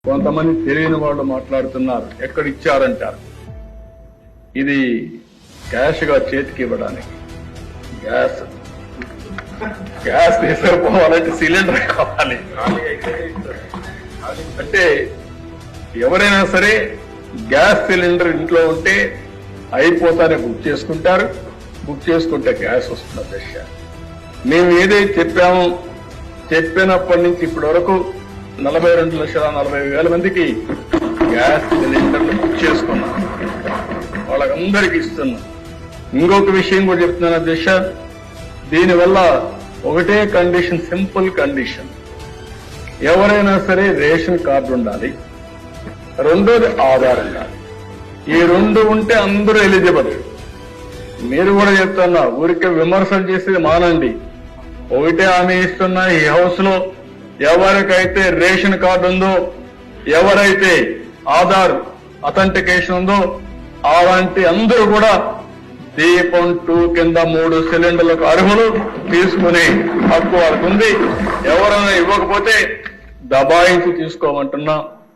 కొంతమంది తెలియని వాళ్ళు మాట్లాడుతున్నారు, ఎక్కడ ఇచ్చారంటారు. ఇది క్యాష్ గా చేతికి ఇవ్వడానికి. గ్యాస్ తీసుకుపోవాలంటే సిలిండర్ కావాలి. అంటే ఎవరైనా సరే గ్యాస్ సిలిండర్ ఇంట్లో ఉంటే అయిపోతానే బుక్ చేసుకుంటారు. బుక్ చేసుకుంటే గ్యాస్ వస్తున్న దశ. మేము ఏదైతే చెప్పామో చెప్పినప్పటి నుంచి ఇప్పటి వరకు 42,40,000 మందికి గ్యాస్ సిలిండర్లు బుక్ చేసుకున్నాం. వాళ్ళకందరికీ ఇస్తున్నాం. ఇంకొక విషయం కూడా చెప్తున్నాను అధ్యక్ష, దీనివల్ల ఒకటే కండిషన్, సింపుల్ కండిషన్, ఎవరైనా సరే రేషన్ కార్డు ఉండాలి, రెండోది ఆధార్ ఉండాలి. ఈ రెండు ఉంటే అందరూ ఎలిజిబుల్. మీరు కూడా చెప్తున్నా, ఊరికే విమర్శలు చేసేది మానండి. ఒకటే హామీ ఇస్తున్నా, ఈ హౌస్ లో ఎవరికైతే రేషన్ కార్డు ఉందో, ఎవరైతే ఆధార్ అథెంటికేషన్ ఉందో, అలాంటి అందరూ కూడా దీపం 2 కింద 3 సిలిండర్లకు అర్హులు, తీసుకునే హక్కు వాళ్ళకు ఉంది. ఎవరైనా ఇవ్వకపోతే దబాయించి తీసుకోమంటున్నా.